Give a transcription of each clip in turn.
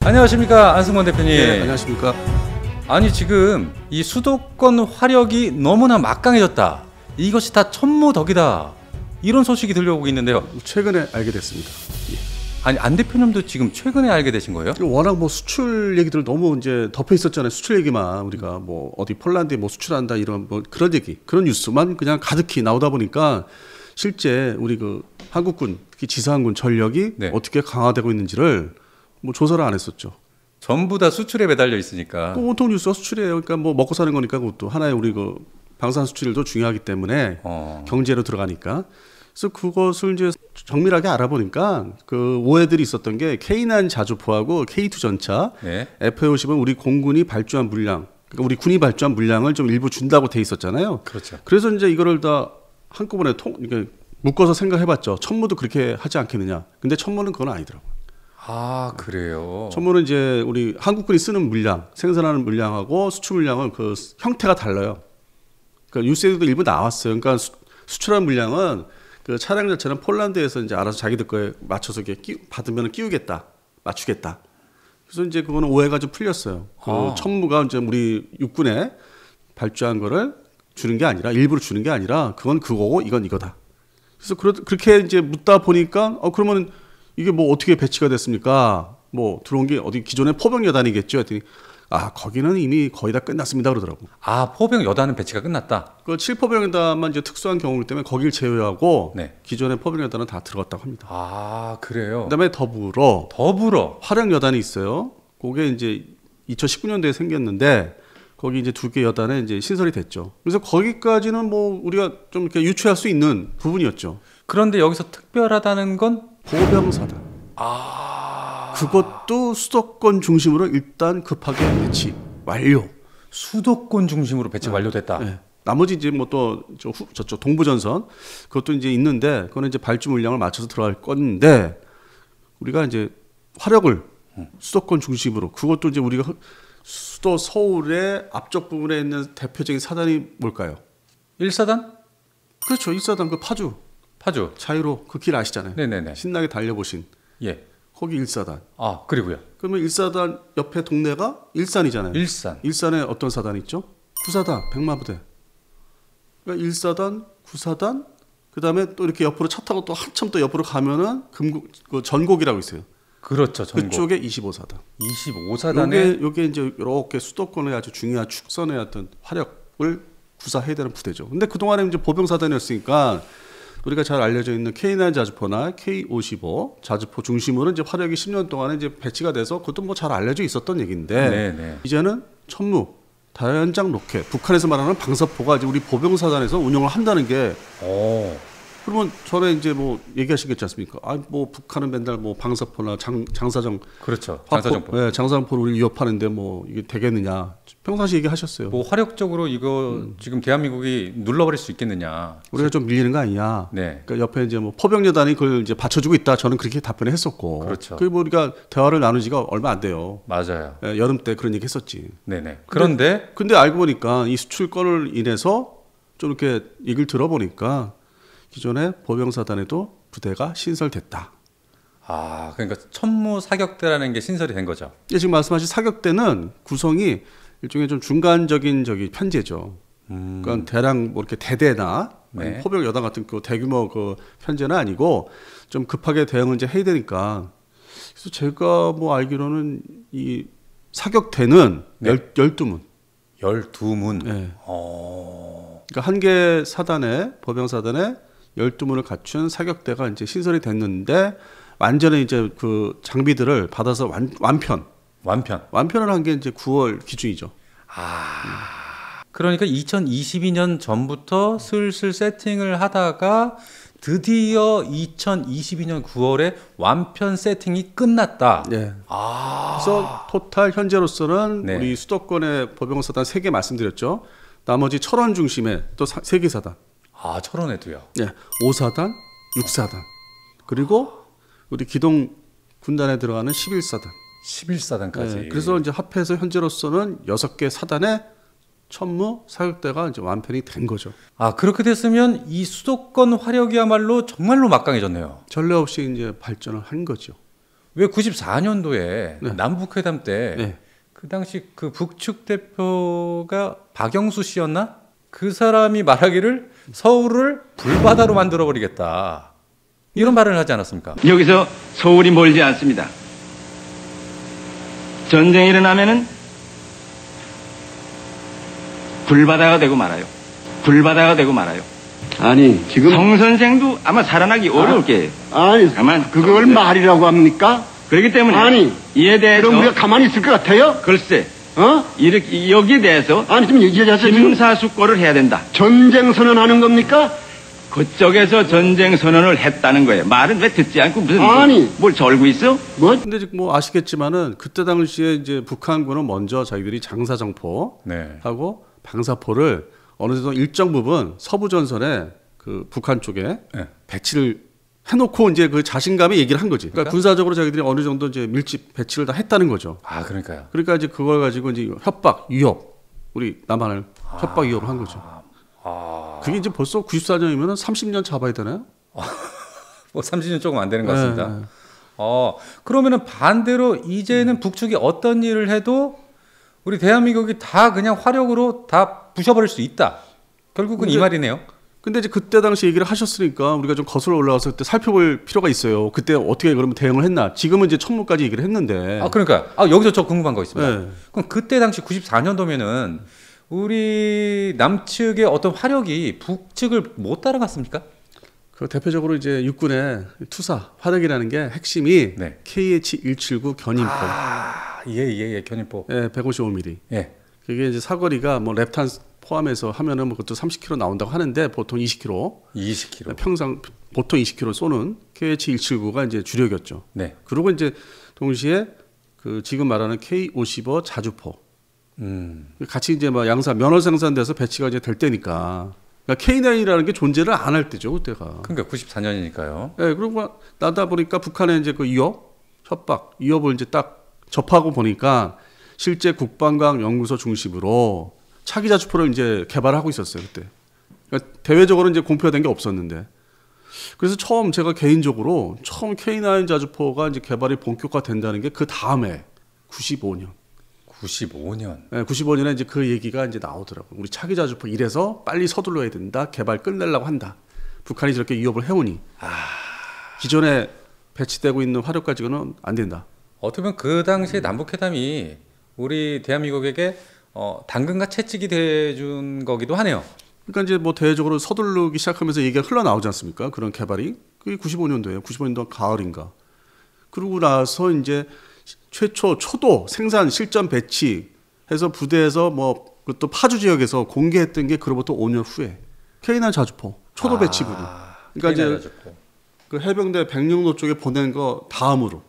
안녕하십니까, 안승권 대표님. 네, 안녕하십니까. 아니, 지금 이 수도권 화력이 너무나 막강해졌다, 이것이 다 천무덕이다, 이런 소식이 들려오고 있는데요. 최근에 알게 됐습니다. 아니, 안 대표님도 지금 최근에 알게 되신 거예요? 워낙 뭐 수출 얘기들 너무 이제 덮여 있었잖아요. 수출 얘기만 우리가 뭐 어디 폴란드에 뭐 수출한다 이런 뭐 그런 얘기, 그런 뉴스만 그냥 가득히 나오다 보니까 실제 우리 그 한국군, 특히 지상군 전력이 네. 어떻게 강화되고 있는지를 뭐 조사를 안 했었죠. 전부 다 수출에 매달려 있으니까. 그 온통 뉴스가 수출이에요. 그러니까 뭐 먹고 사는 거니까 그것도 하나의 우리 그 방산 수출도 중요하기 때문에 경제로 들어가니까. 그래서 그것을 이제 정밀하게 알아보니까 그 오해들이 있었던 게 K9 자주포하고 K2 전차, 네. FA50은 우리 공군이 발주한 물량, 그러니까 우리 군이 발주한 물량을 좀 일부 준다고 돼 있었잖아요. 그렇죠. 그래서 이제 이거를 다 한꺼번에 이렇게 묶어서 생각해봤죠. 천무도 그렇게 하지 않겠느냐. 근데 천무는 그건 아니더라고요. 아, 그래요? 천무는 이제 우리 한국군이 쓰는 물량, 생산하는 물량하고 수출 물량은 그 형태가 달라요. 그러니까 뉴스에도 일부 나왔어요. 그러니까 수출한 물량은 그 차량 자체는 폴란드에서 이제 알아서 자기들 거에 맞춰서 이렇게 받으면 끼우겠다, 맞추겠다. 그래서 이제 그거는 오해가 좀 풀렸어요. 그 천무가 이제 우리 육군에 발주한 거를 주는 게 아니라, 일부러 주는 게 아니라 그건 그거고 이건 이거다. 그래서 그렇게 이제 묻다 보니까 그러면 이게 뭐 어떻게 배치가 됐습니까? 뭐 들어온 게 어디 기존의 포병 여단이겠죠. 했더니 거기는 이미 거의 다 끝났습니다 그러더라고. 포병 여단은 배치가 끝났다. 그 7포병 여단만 이제 특수한 경우이기 때문에 거길 제외하고 네. 기존의 포병 여단은 다 들어갔다고 합니다. 아, 그래요? 그다음에 더불어 화력 여단이 있어요. 그게 이제 2019년도에 생겼는데 거기 이제 2개 여단에 이제 신설이 됐죠. 그래서 거기까지는 뭐 우리가 좀 이렇게 유추할 수 있는 부분이었죠. 그런데 여기서 특별하다는 건 보병사단. 그것도 수도권 중심으로 일단 급하게 배치 완료. 수도권 중심으로 배치 완료됐다. 네. 나머지 이제 뭐 또 저쪽 동부전선 그것도 이제 있는데 그거는 이제 발주 물량을 맞춰서 들어갈 건데 우리가 이제 화력을 수도권 중심으로, 그것도 이제 우리가 수도 서울의 앞쪽 부분에 있는 대표적인 사단이 뭘까요? 1사단? 그렇죠. 1사단 그 파주 자유로 그 길 아시잖아요. 네네네. 신나게 달려보신. 예. 거기 1사단. 그리고요. 그러면 1사단 옆에 동네가 일산이잖아요. 일산에 어떤 사단이 있죠? 9사단, 백마부대. 그러니까 1사단, 9사단, 그 다음에 또 이렇게 옆으로 차 타고 또 한참 또 옆으로 가면은 그 전곡이라고 있어요. 그렇죠. 전곡. 그쪽에 25사단. 25사단에 요게 이제 이렇게 수도권의 아주 중요한 축선의 어떤 화력을 구사해야 되는 부대죠. 근데 그동안에 이제 보병사단이었으니까 우리가 잘 알려져 있는 K9 자주포나 K55 자주포 중심으로 이제 화력이 10년 동안에 이제 배치가 돼서 그것도 뭐 잘 알려져 있었던 얘기인데 네네. 이제는 천무, 다연장 로켓, 북한에서 말하는 방사포가 이제 우리 보병사단에서 운영을 한다는 게 그러면 전에 이제 뭐 얘기하시겠지 않습니까? 뭐 북한은 맨날 뭐 방사포나 장사정, 그렇죠. 장사정포, 네, 장사정포를 우리 위협하는데 뭐 이게 되겠느냐? 평상시 얘기하셨어요. 뭐 화력적으로 이거 지금 대한민국이 눌러버릴 수 있겠느냐? 우리가 좀 밀리는 거 아니냐? 네. 그러니까 옆에 이제 뭐 포병여단이 그걸 이제 받쳐주고 있다. 저는 그렇게 답변을 했었고. 그렇죠. 그 뭐 우리가 대화를 나누지가 얼마 안 돼요. 맞아요. 네, 여름 때 그런 얘기 했었지. 네네. 그런데 알고 보니까 이 수출권을 인해서 좀 이렇게 얘기를 들어보니까 기존의 보병사단에도 부대가 신설됐다. 그러니까 천무 사격대라는 게 신설이 된 거죠. 예, 지금 말씀하신 사격대는 구성이 일종의 좀 중간적인 편제죠. 그러니까 대량 뭐 이렇게 대대나 네. 포병 여단 같은 그 대규모 그 편제는 아니고 좀 급하게 대응을 이제 해야 되니까. 그래서 제가 뭐 알기로는 이 사격대는 네. 12문. 12문. 네. 그러니까 한 개 사단에 보병사단에 12문을 갖춘 사격대가 이제 신설이 됐는데 완전히 이제 그 장비들을 받아서 완편을 한 게 이제 9월 기준이죠. 그러니까 2022년 전부터 슬슬 세팅을 하다가 드디어 2022년 9월에 완편 세팅이 끝났다. 네. 그래서 토탈 현재로서는 네. 우리 수도권의 보병사단 3개 말씀드렸죠. 나머지 철원 중심에 또 3개 사단. 철원에도요. 네. 5사단, 6사단. 그리고 우리 기동 군단에 들어가는 11사단. 11사단까지. 네. 그래서 이제 합해서 현재로서는 6개 사단의 천무 사격대가 이제 완편이 된 거죠. 그렇게 됐으면 이 수도권 화력이야말로 정말로 막강해졌네요. 전례 없이 이제 발전을 한 거죠. 왜 94년도에 네. 남북회담 때 네. 그 당시 그 북측 대표가 박영수 씨였나? 그 사람이 말하기를 서울을 불바다로 만들어 버리겠다. 이런 말을 하지 않았습니까? 여기서 서울이 멀지 않습니다. 전쟁이 일어나면은 불바다가 되고 말아요. 불바다가 되고 말아요. 아니 지금 성 선생도 아마 살아나기 어려울 게예요. 아니 가만 그걸 말이라고 합니까? 그렇기 때문에 아니, 이에 대해서 그럼 우리가 가만히 있을 것 같아요? 글쎄 어? 이렇게 여기에 대해서 아니 지금 얘기하자 지금 심사숙고를 해야 된다. 전쟁 선언하는 겁니까? 그쪽에서 전쟁 선언을 했다는 거예요. 말은 왜 듣지 않고 무슨 아니. 뭘 절고 있어? 뭐? 근데 지금 뭐 아시겠지만은 그때 당시에 이제 북한군은 먼저 자기들이 장사정포 네. 하고 방사포를 어느 정도 일정 부분 서부 전선에 그 북한 쪽에 네. 배치를 해놓고 이제 그 자신감에 얘기를 한 거지. 그러니까 군사적으로 자기들이 어느 정도 이제 밀집 배치를 다 했다는 거죠. 아, 그러니까요. 그러니까 이제 그걸 가지고 이제 협박, 위협, 우리 남한을 협박, 위협을 한 거죠. 그게 이제 벌써 94년이면 30년 잡아야 되나요? 뭐 30년 조금 안 되는 것 같습니다. 네. 그러면은 반대로 이제는 북측이 어떤 일을 해도 우리 대한민국이 다 그냥 화력으로 다 부셔버릴 수 있다. 결국은 이 말이네요. 근데 이제 그때 당시 얘기를 하셨으니까 우리가 좀 거슬러 올라가서 그때 살펴볼 필요가 있어요. 그때 어떻게 그러면 대응을 했나? 지금은 이제 천무까지 얘기를 했는데. 그러니까 여기서 저 궁금한 거 있습니다. 네. 그럼 그때 당시 94년도면은 우리 남측의 어떤 화력이 북측을 못 따라갔습니까? 그 대표적으로 이제 육군의 투사 화력이라는 게 핵심이 네. KH-179 견인포. 예, 견인포. 예, 155mm. 예. 그게 이제 사거리가 뭐 랩탄 포함해서 하면은 뭐 그것도 30km 나온다고 하는데 보통 20km. 20km. 평상 보통 20km 쏘는 KH-179가 이제 주력이었죠. 네. 그리고 이제 동시에 그 지금 말하는 K-55 자주포. 같이 이제 막 양산 면허 생산돼서 배치가 이제 될 때니까. 그러니까 K9이라는 게 존재를 안 할 때죠, 그때가. 그러니까 94년이니까요. 예, 그리고 나다 보니까 북한의 이제 그 위협, 협박, 위협을 이제 딱 접하고 보니까 실제 국방과학 연구소 중심으로 차기 자주포를 이제 개발하고 있었어요, 그때. 그러니까 대외적으로 이제 공표된 게 없었는데. 그래서 처음 제가 개인적으로 처음 K9 자주포가 이제 개발이 본격화된다는 게 그 다음에 95년. 95년. 네, 95년에 이제 그 얘기가 이제 나오더라고요. 우리 차기 자주포 이래서 빨리 서둘러야 된다. 개발 끝내려고 한다. 북한이 저렇게 위협을 해오니 기존에 배치되고 있는 화력 가지고는 안 된다. 어떻게 보면 그 당시에 남북회담이 우리 대한민국에게 당근과 채찍이 돼준 거기도 하네요. 그러니까 이제 뭐 대외적으로 서두르기 시작하면서 얘기가 흘러나오지 않습니까? 그런 개발이. 그게 95년도예요. 95년도 가을인가. 그러고 나서 이제 최초 초도 생산 실전 배치해서 부대에서 뭐 또 파주 지역에서 공개했던 게 그로부터 5년 후에 K9 자주포 초도 배치부로. 그러니까 이제 그 해병대 백령도 쪽에 보낸 거 다음으로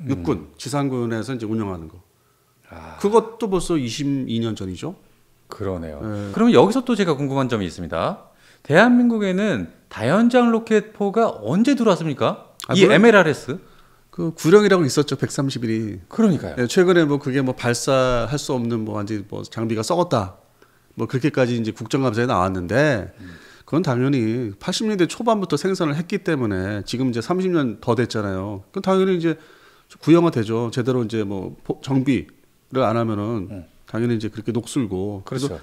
육군 지상군에서 이제 운영하는 거. 그것도 벌써 22년 전이죠. 그러네요. 네. 그럼 여기서 또 제가 궁금한 점이 있습니다. 대한민국에는 다연장 로켓포가 언제 들어왔습니까? 이 물론 MLRS? 그 구령이라고 있었죠. 131이. 그러니까요. 네, 최근에 뭐 그게 뭐 발사할 수 없는 뭐 완전히 뭐 장비가 썩었다. 뭐 그렇게까지 이제 국정감사에 나왔는데 그건 당연히 80년대 초반부터 생산을 했기 때문에 지금 이제 30년 더 됐잖아요. 그건 당연히 이제 구형화 되죠. 제대로 이제 뭐 정비를 안 하면은 당연히 이제 그렇게 녹슬고. 그렇죠.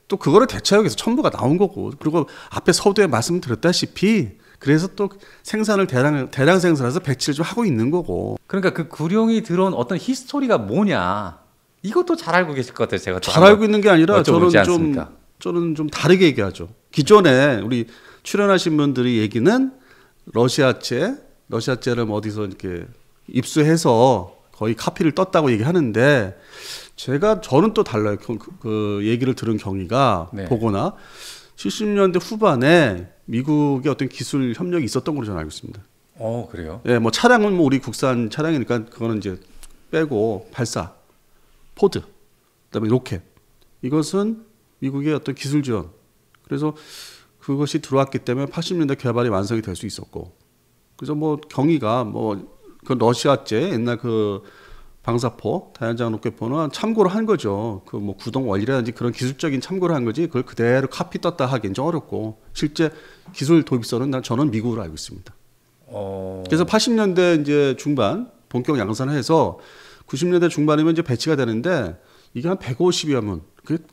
또 그거를 대체하기 위해서 첨부가 나온 거고. 그리고 앞에 서두에 말씀드렸다시피 그래서 또 생산을 대량 생산해서 배치를 좀 하고 있는 거고. 그러니까 그 구룡이 들어온 어떤 히스토리가 뭐냐 이것도 잘 알고 계실 것 같아요. 제가 잘 알고 있는 게 아니라 여쭤보지 저는 좀 다르게 얘기하죠. 기존에 우리 출연하신 분들이 얘기는 러시아제를 뭐 어디서 이렇게 입수해서 거의 카피를 떴다고 얘기하는데 저는 또 달라요. 그 얘기를 들은 경위가 네. 보거나 70년대 후반에 미국의 어떤 기술 협력이 있었던 걸로 저는 알고 있습니다. 그래요? 예, 뭐 차량은 뭐 우리 국산 차량이니까 그거는 이제 빼고 발사, 포드, 그다음에 로켓 이것은 미국의 어떤 기술 지원. 그래서 그것이 들어왔기 때문에 80년대 개발이 완성이 될 수 있었고. 그래서 뭐 경위가 뭐 그 러시아제 옛날 그 방사포, 다연장 로켓포는 참고로 한 거죠. 그 뭐 구동 원리라든지 그런 기술적인 참고를 한 거지. 그걸 그대로 카피 떴다 하기는 좀 어렵고 실제 기술 도입선은 저는 미국으로 알고 있습니다. 그래서 80년대 이제 중반 본격 양산해서 90년대 중반이면 이제 배치가 되는데 이게 한 150이면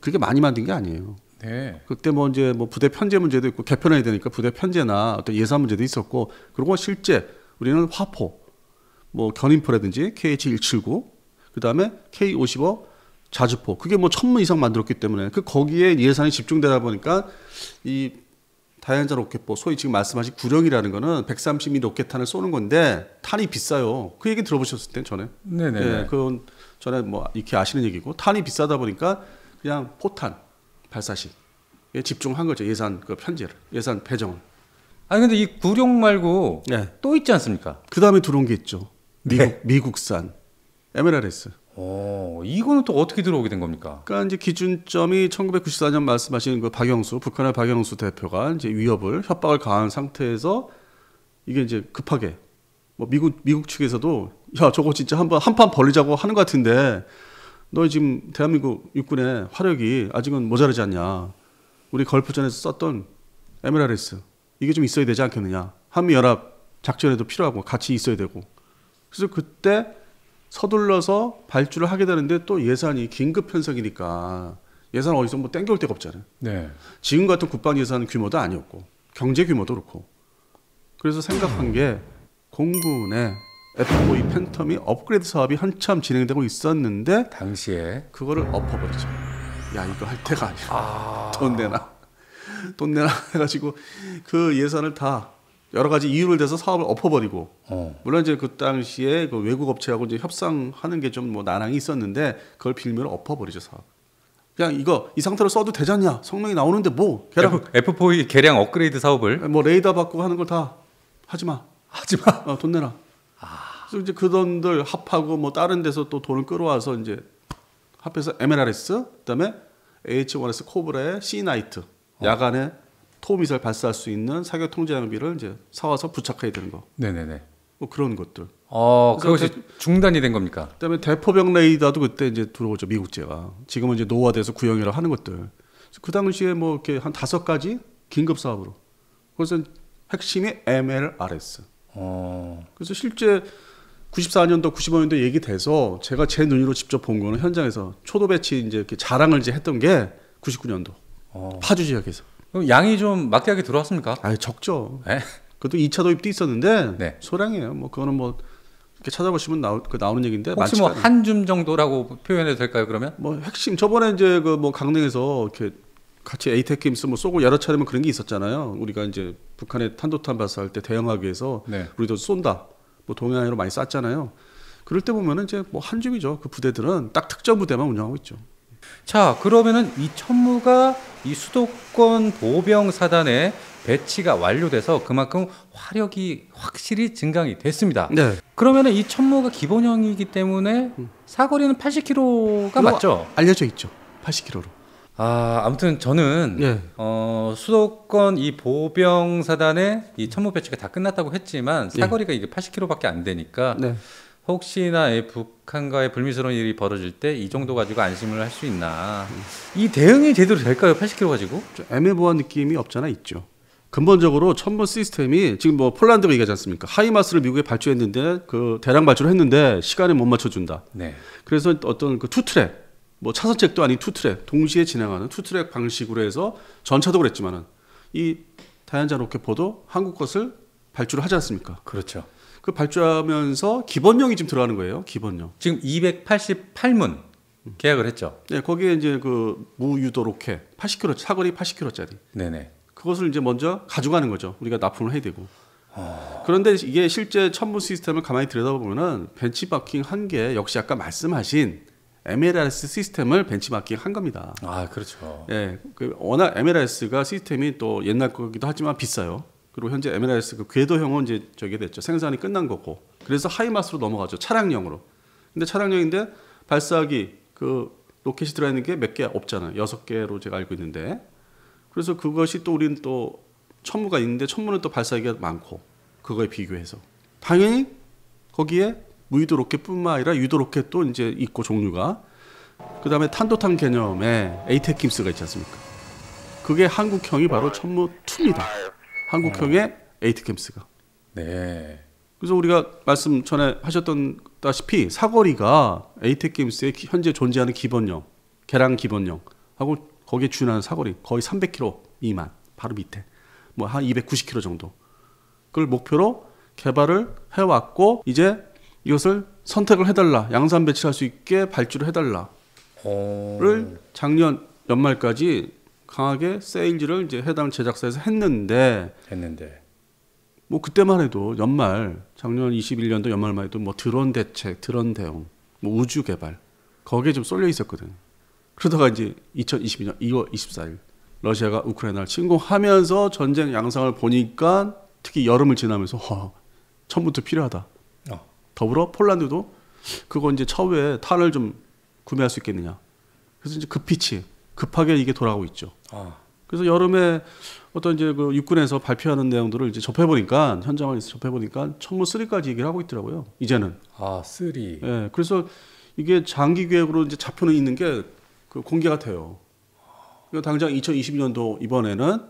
그게 많이 만든 게 아니에요. 네. 그때 뭐 이제 뭐 부대 편제 문제도 있고 개편해야 되니까 부대 편제나 어떤 예산 문제도 있었고 그리고 실제 우리는 화포 뭐 견인포라든지 KH-179 그다음에 K-55 자주포 그게 뭐 1000문 이상 만들었기 때문에 거기에 예산이 집중되다 보니까 이 다연자 로켓포 소위 지금 말씀하신 구령이라는 거는 130mm 로켓탄을 쏘는 건데 탄이 비싸요. 그 얘기 들어보셨을 때 전에. 네네. 예, 그건 전에 뭐 이렇게 아시는 얘기고 탄이 비싸다 보니까 그냥 포탄 발사식에 집중한 거죠. 예산 그 편제를 예산 배정을. 아니 근데 이 구룡 말고 네. 또 있지 않습니까? 그 다음에 들어온 게 있죠. 네. 미국산 MLRS. 이거는 또 어떻게 들어오게 된 겁니까? 그러니까 이제 기준점이 1994년 말씀하신 그 박영수 북한의 박영수 대표가 이제 위협을 협박을 가한 상태에서 이게 이제 급하게 뭐 미국 측에서도 야 저거 진짜 한판 벌리자고 하는 것 같은데 너 지금 대한민국 육군의 화력이 아직은 모자라지 않냐? 우리 걸프전에서 썼던 MLRS 이게 좀 있어야 되지 않겠느냐? 한미 연합 작전에도 필요하고 같이 있어야 되고 그래서 그때 서둘러서 발주를 하게 되는데 또 예산이 긴급 편성이니까 예산 어디서 뭐 땡겨올 데가 없잖아요. 네. 지금 같은 국방 예산 규모도 아니었고 경제 규모도 그렇고 그래서 생각한 게 공군의 F-5E 팬텀이 업그레이드 사업이 한참 진행되고 있었는데 당시에 그거를 엎어버리죠. 야 이거 할 때가 아니야. 돈 내놔 해가지고 그 예산을 다 여러 가지 이유를 대서 사업을 엎어버리고 물론 이제 그 당시에 그 외국 업체하고 이제 협상하는 게 좀 뭐 난항이 있었는데 그걸 빌미로 엎어버리죠 사업. 그냥 이 상태로 써도 되지 않냐? 성능이 나오는데 뭐 F4E 개량 업그레이드 사업을 뭐 레이더 바꾸고 하는 걸 다 하지 마. 돈 내놔. 그래서 이제 그 돈들 합하고 뭐 다른 데서 또 돈을 끌어와서 이제 합해서 MLRS 그다음에 AH-1S 코브라의 C-나이트 야간에 토미사일 발사할 수 있는 사격 통제 장비를 이제 사와서 부착해야 되는 거. 네네네. 뭐 그런 것들. 그것이 중단이 된 겁니까? 그다음에 대포병 레이더도 그때 이제 들어오죠 미국제가. 지금은 이제 노화돼서 구형이라 하는 것들. 그 당시에 뭐 이렇게 한 5가지 긴급 사업으로. 그래서 핵심이 MLRS. 그래서 실제 94년도 95년도 얘기돼서 제가 제 눈으로 직접 본 거는 현장에서 초도 배치 이제 이렇게 자랑을 이제 했던 게 99년도 파주 지역에서. 그럼 양이 좀 막대하게 들어왔습니까? 적죠. 네? 그것도 2차 도입도 있었는데 네. 소량이에요. 뭐 그거는 뭐 이렇게 찾아보시면 나오는 얘기인데 혹시 뭐 한 줌 정도라고 표현해도 될까요? 그러면? 뭐 핵심 저번에 이제 그 뭐 강릉에서 이렇게 같이 에이테크임스 뭐 쏘고 여러 차례면 그런 게 있었잖아요. 우리가 이제 북한의 탄도탄 발사할 때 대응하기 위해서 네. 우리도 쏜다. 뭐 동해안으로 많이 쐈잖아요. 그럴 때 보면은 이제 뭐 한 줌이죠. 그 부대들은 딱 특정 부대만 운영하고 있죠. 자, 그러면은 이 천무가 이 수도권 보병 사단에 배치가 완료돼서 그만큼 화력이 확실히 증강이 됐습니다. 네. 그러면은 이 천무가 기본형이기 때문에 사거리는 80km가 맞죠? 알려져 있죠. 80km로. 아무튼 저는 네. 수도권 이 보병 사단에 이 천무 배치가 다 끝났다고 했지만 사거리가 이게 80km밖에 안 되니까 네. 혹시나 이 북한과의 불미스러운 일이 벌어질 때 이 정도 가지고 안심을 할 수 있나? 이 대응이 제대로 될까요? 80km 가지고? 좀 애매모호한 느낌이 없잖아 있죠. 근본적으로 천무 시스템이 지금 뭐 폴란드가 얘기하지 않습니까? 하이마스를 미국에 발주했는데 그 대량 발주를 했는데 시간에 못 맞춰준다. 네. 그래서 어떤 그 투트랙 뭐 차선책도 아닌 투트랙 동시에 진행하는 투트랙 방식으로 해서 전차도 그랬지만은 이 다연자 로켓포도 한국 것을 발주를 하지 않습니까? 그렇죠. 그 발주하면서 기본령이 지금 들어가는 거예요. 기본령. 지금 288문 계약을 했죠. 네, 거기에 이제 그 무유도 로켓 80km 사거리 80km짜리. 네네. 그것을 이제 먼저 가져가는 거죠. 우리가 납품을 해야 되고. 그런데 이게 실제 천무 시스템을 가만히 들여다보면은 벤치마킹 한 게 역시 아까 말씀하신 MLRS 시스템을 벤치마킹 한 겁니다. 그렇죠. 예, 그 워낙 MLRS가 시스템이 또 옛날 거기도 하지만 비싸요. 그리고 현재 MLRS 그 궤도형은 이제 저게 됐죠. 생산이 끝난 거고. 그래서 하이마스로 넘어가죠. 차량형으로. 근데 차량형인데 발사기 그 로켓이 들어 있는 게 몇 개 없잖아요. 6개로 제가 알고 있는데. 그래서 그것이 또 우리는 또 천무가 있는데 천무는 또 발사기가 많고 그거에 비교해서 당연히 거기에 무유도 로켓뿐만 아니라 유도 로켓도 이제 있고 종류가 그다음에 탄도탄 개념의 에이테킴스가 있지 않습니까? 그게 한국형이 바로 천무 2입니다. 한국형의 에이테킴스가. 네. 그래서 우리가 말씀 전에 하셨다시피 사거리가 에이텍 게임스의 현재 존재하는 기본령, 개량 기본령하고 거기에 준하는 사거리 거의 300km 미만, 바로 밑에 뭐 한 290km 정도. 그걸 목표로 개발을 해왔고 이제 이것을 선택을 해달라, 양산 배치할 수 있게 발주를 해달라를 작년 연말까지 강하게 세일즈를 이제 해당 제작사에서 했는데 뭐 그때만 해도 연말 작년 21년도 연말만 해도 뭐 드론 대책, 드론 대응, 뭐 우주 개발 거기에 좀 쏠려 있었거든. 그러다가 이제 2022년 2월 24일 러시아가 우크라이나를 침공하면서 전쟁 양상을 보니까 특히 여름을 지나면서 처음부터 필요하다. 더불어 폴란드도 그거 이제 차후에 탄을 좀 구매할 수 있겠느냐. 그래서 이제 급하게 이게 돌아가고 있죠. 그래서 여름에 어떤 이제 그 육군에서 발표하는 내용들을 이제 접해보니까 현장에서 접해보니까 천무 3까지 얘기를 하고 있더라고요. 이제는. 3. 예. 그래서 이게 장기 계획으로 이제 좌표는 있는 게 그 공개가 돼요. 그러니까 당장 2022년도 이번에는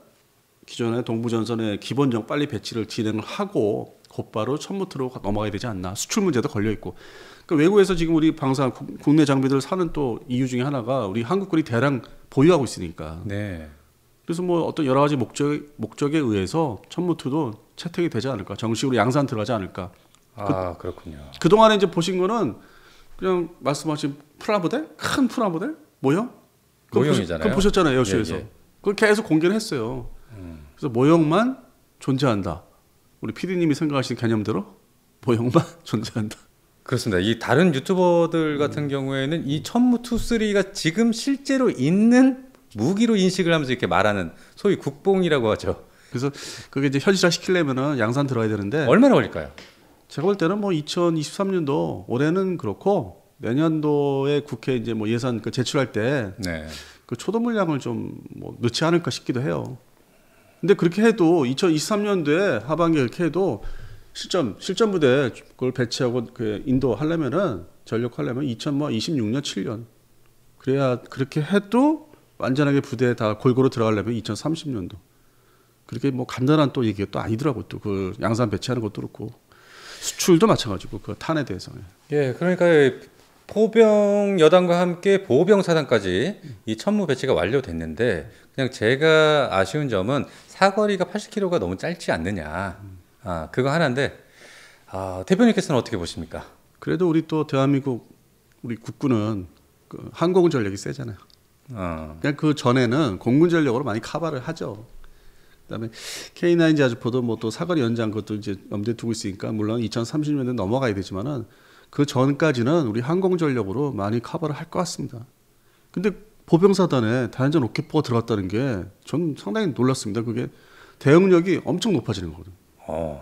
기존의 동부전선의 기본령 빨리 배치를 진행을 하고 곧바로 천무트로 넘어가야 되지 않나. 수출 문제도 걸려 있고. 그러니까 외국에서 지금 우리 방산 국내 장비들 사는 또 이유 중에 하나가 우리 한국군이 대량 보유하고 있으니까. 네. 그래서 뭐 어떤 여러 가지 목적에 의해서 천무트도 채택이 되지 않을까. 정식으로 양산 들어가지 않을까. 그렇군요. 그동안에 이제 보신 거는 그냥 말씀하신 프라모델? 큰 프라모델? 모형이잖아요. 그거 보셨잖아요. 에어쇼에서. 예. 그걸 계속 공개를 했어요. 그래서 모형만 존재한다. 우리 PD님이 생각하시는 개념대로 모형만 존재한다. 그렇습니다. 이 다른 유튜버들 같은 경우에는 이 천무2, 3가 지금 실제로 있는 무기로 인식을 하면서 이렇게 말하는 소위 국뽕이라고 하죠. 그래서 그게 이제 현실화 시키려면은 양산 들어야 되는데 얼마나 걸릴까요? 제가 볼 때는 뭐 2023년도 올해는 그렇고 내년도에 국회 이제 뭐 예산 그 제출할 때 그 초도 물량을 좀 뭐 넣지 않을까 싶기도 해요. 근데 그렇게 해도 2023년도에 하반기에 그렇게 해도 실전 부대 그걸 배치하고 그 인도하려면은 전력하려면 2026년 7년 그래야 그렇게 해도 완전하게 부대에 다 골고루 들어가려면 2030년도 그렇게 뭐 간단한 또 얘기가 또 아니더라고. 또 그 양산 배치하는 것도 그렇고 수출도 마찬가지고 그 탄에 대해서. 예, 그러니까 포병 여단과 함께 보병 사단까지 이 천무 배치가 완료됐는데 그냥 제가 아쉬운 점은 사거리가 80km가 너무 짧지 않느냐. 그거 하나인데 대표님께서는 어떻게 보십니까? 그래도 우리 또 대한민국 우리 국군은 그 항공 전력이 세잖아요. 그냥 그 전에는 공군 전력으로 많이 커버를 하죠. 그다음에 K9 자주포도 뭐 또 사거리 연장 그것도 이제 염두에 두고 있으니까 물론 2030년대 넘어가야 되지만은 그 전까지는 우리 항공 전력으로 많이 커버를 할 것 같습니다. 근데 보병사단에 다연장 로켓포가 들어갔다는 게 전 상당히 놀랐습니다. 그게 대응력이 엄청 높아지는 거거든요.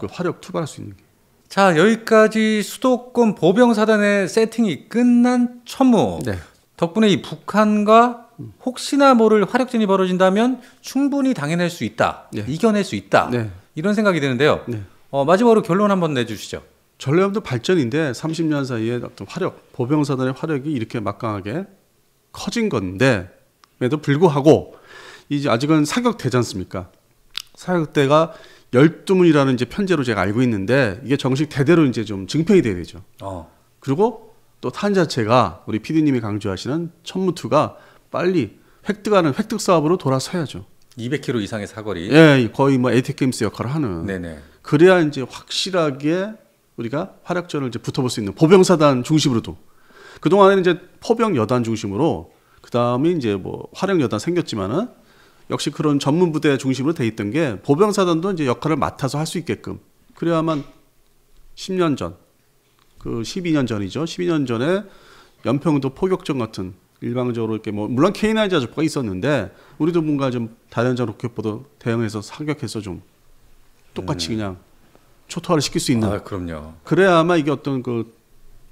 그 화력 투발할 수 있는 게. 자, 여기까지 수도권 보병사단의 세팅이 끝난 천무. 네. 덕분에 이 북한과 혹시나 모를 화력전이 벌어진다면 충분히 당해낼 수 있다. 네. 이겨낼 수 있다. 네. 이런 생각이 드는데요. 네. 마지막으로 결론 한번 내주시죠. 전략도 발전인데 30년 사이에 어떤 화력, 보병사단의 화력이 이렇게 막강하게 커진 건데에도 불구하고 이제 아직은 사격대지 않습니까? 사격대가 12문이라는 이제 편제로 제가 알고 있는데 이게 정식 대대로 이제 좀 증평이 돼야 되죠. 그리고 또 탄 자체가 우리 PD님이 강조하시는 천무2가 빨리 획득하는 획득 사업으로 돌아서야죠. 200km 이상의 사거리. 예, 거의 뭐 에이텍 게임스 역할을 하는. 네네. 그래야 이제 확실하게 우리가 화력전을 이제 붙어볼 수 있는 보병사단 중심으로도 그 동안에는 이제 포병 여단 중심으로 그 다음에 이제 뭐 화력 여단 생겼지만은 역시 그런 전문 부대 중심으로 돼 있던 게 보병사단도 이제 역할을 맡아서 할 수 있게끔 그래야만 10년 전, 그 12년 전이죠. 12년 전에 연평도 포격전 같은 일방적으로 이렇게 뭐 물론 K9 자주포가 있었는데 우리도 뭔가 좀 다연장 로켓포도 대응해서 사격해서 좀 똑같이 그냥 초토화를 시킬 수 있는. 그럼요. 그래야 아마 이게 어떤 그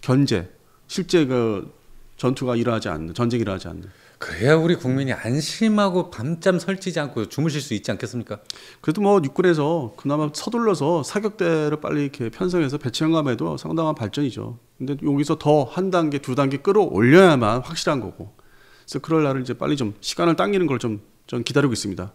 견제, 실제 그 전투가 일어나지 않는, 전쟁이 일어나지 않는. 그래야 우리 국민이 안심하고 밤잠 설치지 않고 주무실 수 있지 않겠습니까? 그래도 뭐 육군에서 그나마 서둘러서 사격대를 빨리 이렇게 편성해서 배치한 감에도 상당한 발전이죠. 근데 여기서 더 한 단계, 두 단계 끌어올려야만 확실한 거고. 그래서 그럴 날을 이제 빨리 좀 시간을 당기는 걸 좀 기다리고 있습니다.